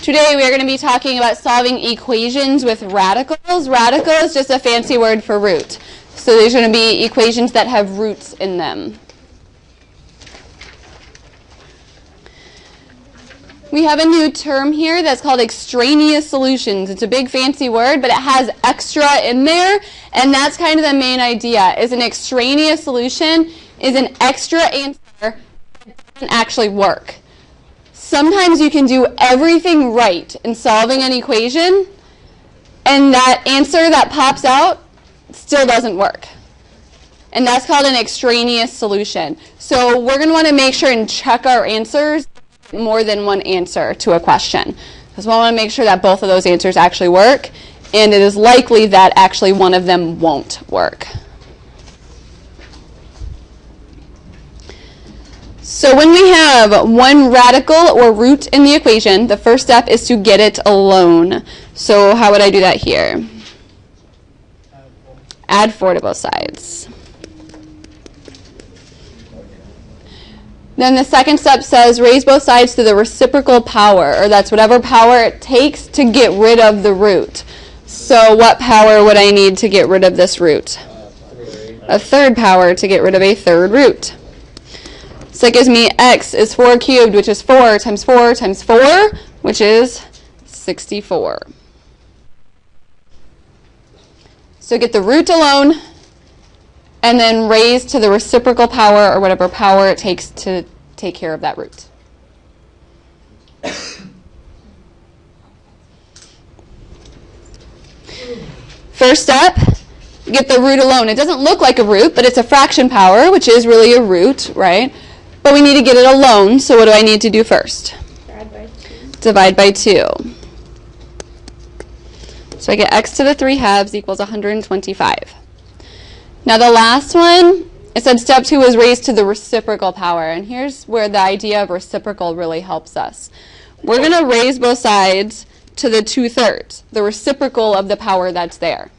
Today we are going to be talking about solving equations with radicals. Radical is just a fancy word for root. So there's going to be equations that have roots in them. We have a new term here that's called extraneous solutions. It's a big fancy word, but it has extra in there, and that's kind of the main idea. Is an extraneous solution is an extra answer that doesn't actually work. Sometimes you can do everything right in solving an equation, and that answer that pops out still doesn't work. And that's called an extraneous solution. So we're going to want to make sure and check our answers more than one answer to a question, because we want to make sure that both of those answers actually work, and it is likely that actually one of them won't work. So when we have one radical or root in the equation, the first step is to get it alone. So how would I do that here? Add 4 to both sides. Then the second step says raise both sides to the reciprocal power, or that's whatever power it takes to get rid of the root. So what power would I need to get rid of this root? A third power to get rid of a third root. So that gives me x is 4 cubed, which is 4 times 4 times 4, which is 64. So get the root alone, and then raise to the reciprocal power, or whatever power it takes to take care of that root. First step, get the root alone. It doesn't look like a root, but it's a fraction power, which is really a root, right? But we need to get it alone, so what do I need to do first? Divide by 2. Divide by 2. So I get x to the 3 halves equals 125. Now the last one, it said step 2 is raised to the reciprocal power, and here's where the idea of reciprocal really helps us. We're going to raise both sides to the 2/3, the reciprocal of the power that's there.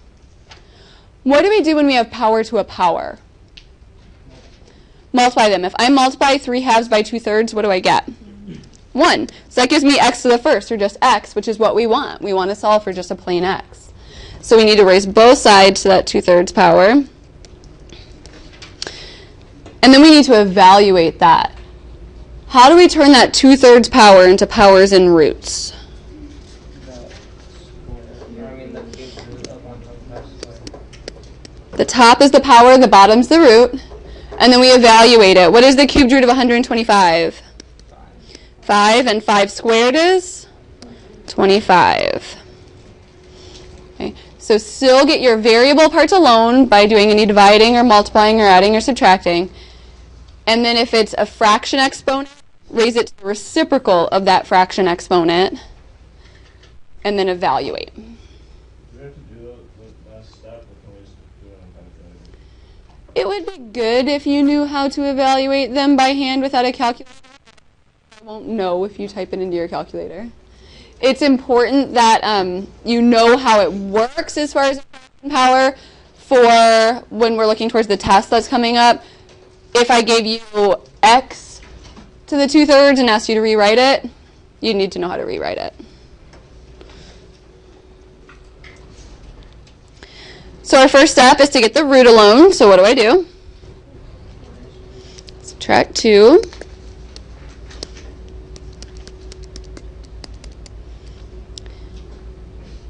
What do we do when we have power to a power? Multiply them. If I multiply 3 halves by 2/3, what do I get? 1. So that gives me x to the first, or just x, which is what we want. We want to solve for just a plain x. So we need to raise both sides to that 2/3 power. And then we need to evaluate that. How do we turn that 2/3 power into powers and roots? The top is the power, the bottom's the root. And then we evaluate it. What is the cubed root of 125? 5, and 5 squared is 25. Okay. So still get your variable parts alone by doing any dividing or multiplying or adding or subtracting. And then if it's a fraction exponent, raise it to the reciprocal of that fraction exponent, and then evaluate. Do we have to do the last step, or can we just do it on calculator? It would be good if you knew how to evaluate them by hand without a calculator. You won't know if you type it into your calculator. It's important that you know how it works as far as power for when we're looking towards the test that's coming up. If I gave you x to the 2/3 and asked you to rewrite it, you need to know how to rewrite it. So our first step is to get the root alone. So what do? Subtract 2.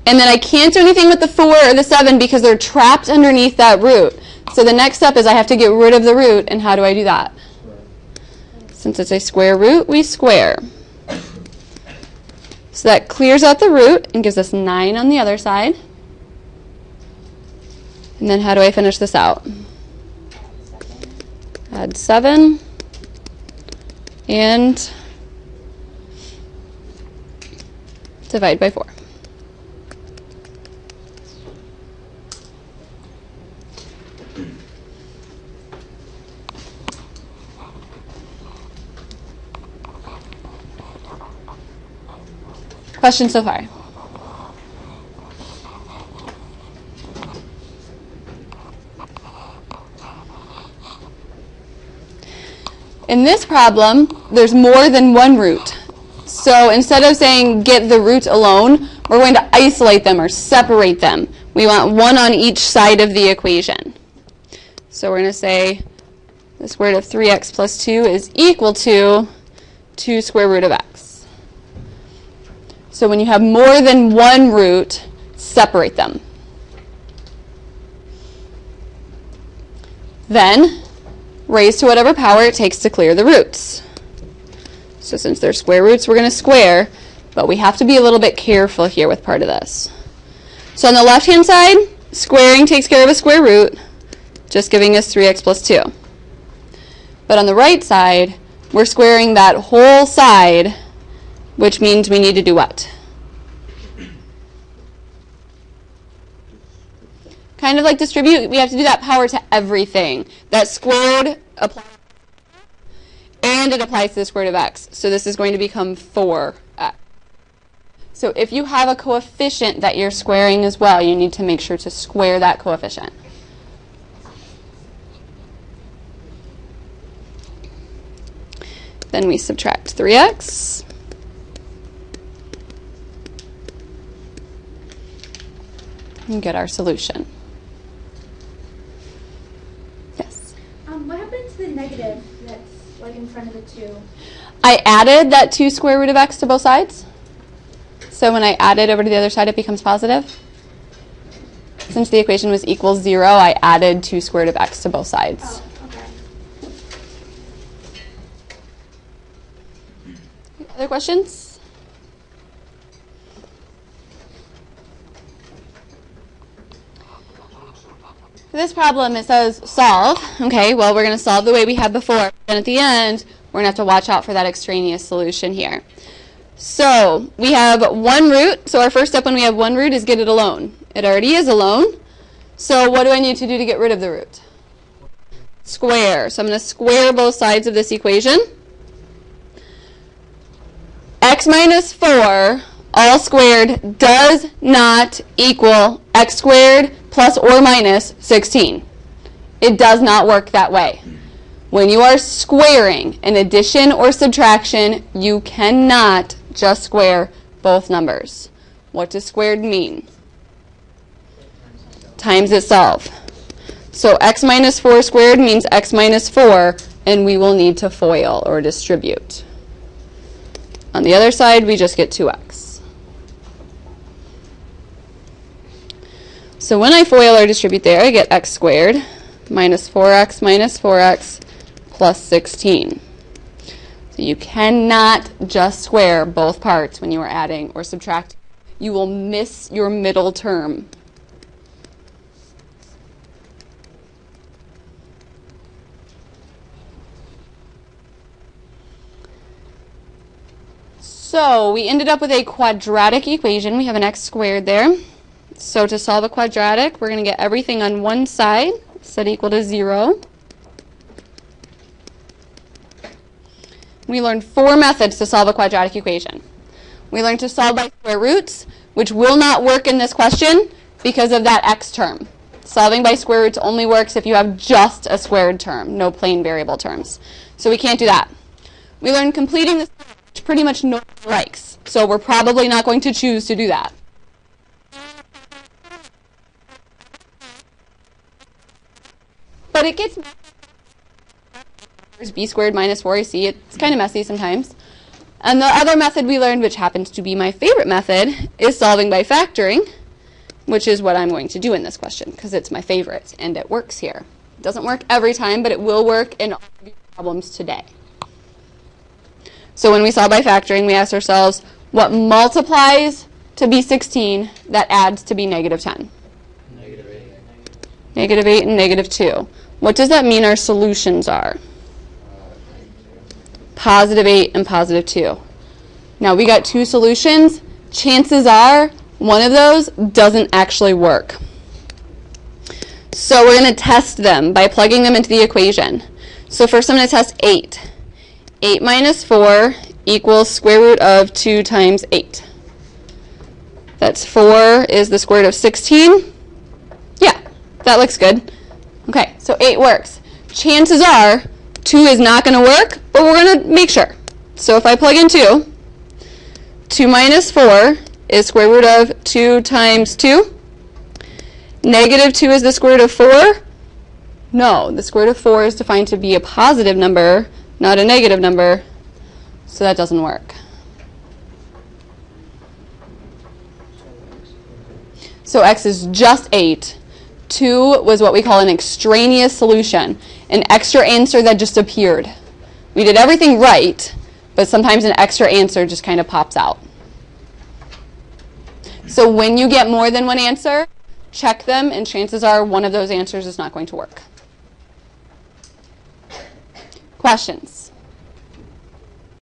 And then I can't do anything with the 4 or the 7 because they're trapped underneath that root. So the next step is I have to get rid of the root, and how do I do that? Since it's a square root, we square. So that clears out the root and gives us 9 on the other side. And then how do I finish this out? Add 7 and divide by 4. Questions so far? In this problem, there's more than one root. So instead of saying get the root alone, we're going to isolate them or separate them. We want one on each side of the equation. So we're going to say the square root of 3x plus 2 is equal to 2 square root of x. So when you have more than one root, separate them. Then raise to whatever power it takes to clear the roots. So since they're square roots, we're going to square, but we have to be a little bit careful here with part of this. So on the left-hand side, squaring takes care of a square root, just giving us 3x plus 2. But on the right side, we're squaring that whole side, which means we need to do what? Kind of like distribute, we have to do that power to everything. That squared applies, and it applies to the square root of x. So this is going to become 4x. So if you have a coefficient that you're squaring as well, you need to make sure to square that coefficient. Then we subtract 3x. And get our solution. Yes? What happened to the negative that's like in front of the 2? I added that 2 square root of x to both sides. So when I add it over to the other side, it becomes positive. Since the equation was equals 0, I added 2 square root of x to both sides. Oh, okay. Other questions? For this problem, it says solve. Okay, well, we're going to solve the way we had before. And at the end, we're going to have to watch out for that extraneous solution here. So we have one root. So our first step when we have one root is get it alone. It already is alone. So what do I need to do to get rid of the root? Square. So I'm going to square both sides of this equation. X minus 4, all squared, does not equal x squared plus or minus 16. It does not work that way. When you are squaring an addition or subtraction, you cannot just square both numbers. What does squared mean? Times itself. So x minus 4 squared means x minus 4, and we will need to FOIL or distribute. On the other side, we just get 2x. So when I FOIL or distribute there, I get x squared minus 4x plus 16. So you cannot just square both parts when you are adding or subtracting. You will miss your middle term. So we ended up with a quadratic equation. We have an x squared there. So to solve a quadratic, we're going to get everything on one side set equal to 0. We learned 4 methods to solve a quadratic equation. We learned to solve by square roots, which will not work in this question because of that x term. Solving by square roots only works if you have just a squared term, no plain variable terms. So we can't do that. We learned completing this, which pretty much no one likes. So we're probably not going to choose to do that. But it gets b squared minus 4ac. It's kind of messy sometimes. And the other method we learned, which happens to be my favorite method, is solving by factoring, which is what I'm going to do in this question because it's my favorite and it works here. It doesn't work every time, but it will work in all of your problems today. So when we solve by factoring, we ask ourselves, what multiplies to be 16 that adds to be negative 10? Negative 8 and negative 2. What does that mean our solutions are? Positive 8 and positive 2. Now we got 2 solutions. Chances are one of those doesn't actually work. So we're going to test them by plugging them into the equation. So first I'm going to test 8. 8 minus 4 equals square root of 2 times 8. That's 4 is the square root of 16. Yeah, that looks good. Okay, so 8 works. Chances are 2 is not going to work, but we're going to make sure. So if I plug in 2, 2 minus 4 is square root of 2 times 2. Negative 2 is the square root of 4. No, the square root of 4 is defined to be a positive number, not a negative number, so that doesn't work. So x is just 8. 2 was what we call an extraneous solution, an extra answer that just appeared. We did everything right, but sometimes an extra answer just kind of pops out. So when you get more than one answer, check them, and chances are one of those answers is not going to work. Questions?